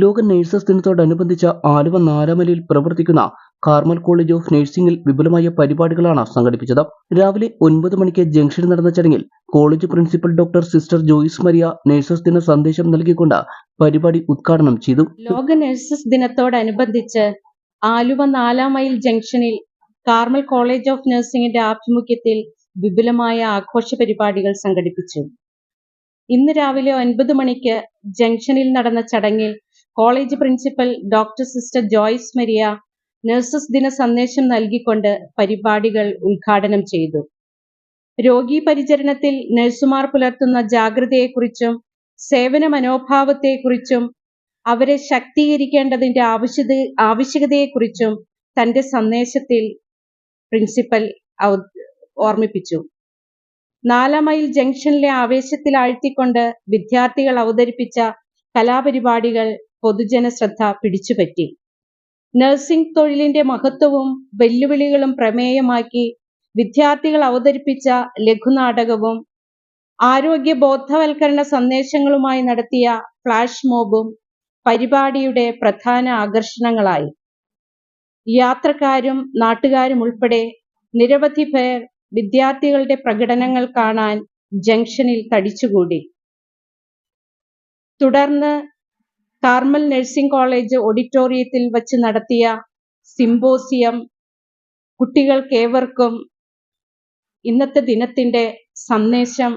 ലോക നഴ്സസ് ദിനത്തോടനുബന്ധിച്ച് ആലുവ നാലാമലയിൽ പ്രവർത്തിക്കുന്ന കാർമൽ കോളേജ് ഓഫ് നഴ്സിംഗിൽ വിപുലമായ പരിപാടികളാണ് സംഘടിപ്പിച്ചത്. രാവിലെ 9 മണിക്ക് ജംഗ്ഷനിൽ നടന്ന ചടങ്ങിൽ college principal doctor sister Joyce Maria nurses ദിന സന്ദേശം നൽകിക്കൊണ്ട് പരിപാടി ഉദ്ഘാടനം ചെയ്തു. ലോക നഴ്സസ് ദിനത്തോടനുബന്ധിച്ച് ആലുവ 4 മൈൽ ജംഗ്ഷനിൽ കാർമൽ കോളേജ് ഓഫ് നഴ്സിംഗിന്റെ ആഭിമുഖ്യത്തിൽ വിപുലമായ ആഘോഷ പരിപാടികൾ സംഘടിപ്പിച്ചു. ഇന്ന് രാവിലെ 9 മണിക്ക് ജംഗ്ഷനിൽ നടന്ന ചടങ്ങിൽ college principal doctor sister Joyce Maria nurses ദിന സന്ദേശം നൽകിക്കൊണ്ട് പരിപാടികൾ ഉദ്ഘാടനം ചെയ്തു. രോഗീ പരിചരണത്തിൽ നഴ്സുമാർ പുലർത്തുന്ന ജാഗ്രതയെക്കുറിച്ചും സേവന മനോഭാവത്തെക്കുറിച്ചും അവരെ ശാക്തീകരിക്കേണ്ടതിന്റെ ആവശ്യകതയെക്കുറിച്ചും തന്റെ സന്ദേശത്തിൽ പ്രിൻസിപ്പൽ ഓർമ്മിപ്പിച്ചു. 4 മൈൽ ജംഗ്ഷനിലെ ആവേശത്തിൽ ആഴ്ത്തിക്കൊണ്ട് വിദ്യാർത്ഥികൾ അവതരിപ്പിച്ച കലാപരിപാടികൾ പൊതുജന ശ്രദ്ധ പിടിച്ചുപറ്റി. നഴ്സിംഗ് തൊഴിലിന്റെ മഹത്വവും വെല്ലുവിളികളും പ്രമേയമാക്കി വിദ്യാർത്ഥികൾ അവതരിപ്പിച്ച ലഘുനാടകവും ആരോഗ്യ ബോധവൽക്കരണ സന്ദേശങ്ങളുമായി നടത്തിയ ഫ്ലാഷ് മോബും പരിപാടിയുടെ പ്രധാന ആകർഷണങ്ങളായി. യാത്രക്കാരും നാട്ടുകാരും ഉൾപ്പെടെ നിരവധി പേർ വിദ്യാർത്ഥികളുടെ പ്രകടനങ്ങൾ കാണാൻ ജംഗ്ഷനിൽ തടിച്ചുകൂടി. തുടർന്ന് കാർമൽ നഴ്സിംഗ് കോളേജ് ഓഡിറ്റോറിയത്തിൽ വച്ച് നടത്തിയ സിംപോസിയം കുട്ടികൾക്കേവർക്കും ഇന്നത്തെ ദിനത്തിന്റെ സന്ദേശം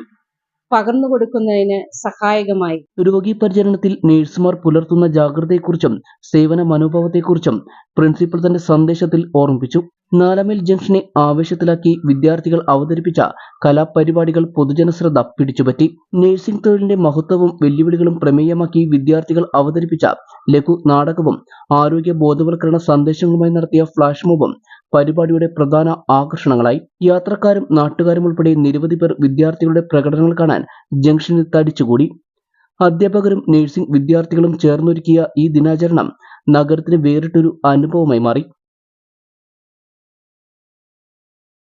പകർന്നു കൊടുക്കുന്നതിന് സഹായകമായി. രോഗീ പരിചരണത്തിൽ നഴ്സുമാർ പുലർത്തുന്ന ജാഗ്രതയെക്കുറിച്ചും സേവന മനോഭാവത്തെക്കുറിച്ചും പ്രിൻസിപ്പൽ തന്റെ സന്ദേശത്തിൽ ഓർമ്മിപ്പിച്ചു. 4 മൈൽ ജംഗ്ഷനെ ആവേശത്തിലാക്കി വിദ്യാർത്ഥികൾ അവതരിപ്പിച്ച കലാപരിപാടികൾ പൊതുജന ശ്രദ്ധ പിടിച്ചുപറ്റി. നഴ്സിംഗ് തൊഴിലിന്റെ മഹത്വവും വെല്ലുവിളികളും പ്രമേയമാക്കി വിദ്യാർത്ഥികൾ അവതരിപ്പിച്ച ലഘു നാടകവും ആരോഗ്യ ബോധവൽക്കരണ സന്ദേശങ്ങളുമായി നടത്തിയ ഫ്ലാഷ് മോബും പരിപാടിയുടെ പ്രധാന ആകർഷണങ്ങളായി. യാത്രക്കാരും നാട്ടുകാരും ഉൾപ്പെടെ നിരവധി പേർ വിദ്യാർത്ഥികളുടെ പ്രകടനങ്ങൾ കാണാൻ ജംഗ്ഷനിൽ തടിച്ചുകൂടി. അധ്യാപകരും നഴ്സിംഗ് വിദ്യാർത്ഥികളും ചേർന്നൊരുക്കിയ ഈ ദിനാചരണം നഗരത്തിന് വേറിട്ടൊരു അനുഭവമായി മാറി.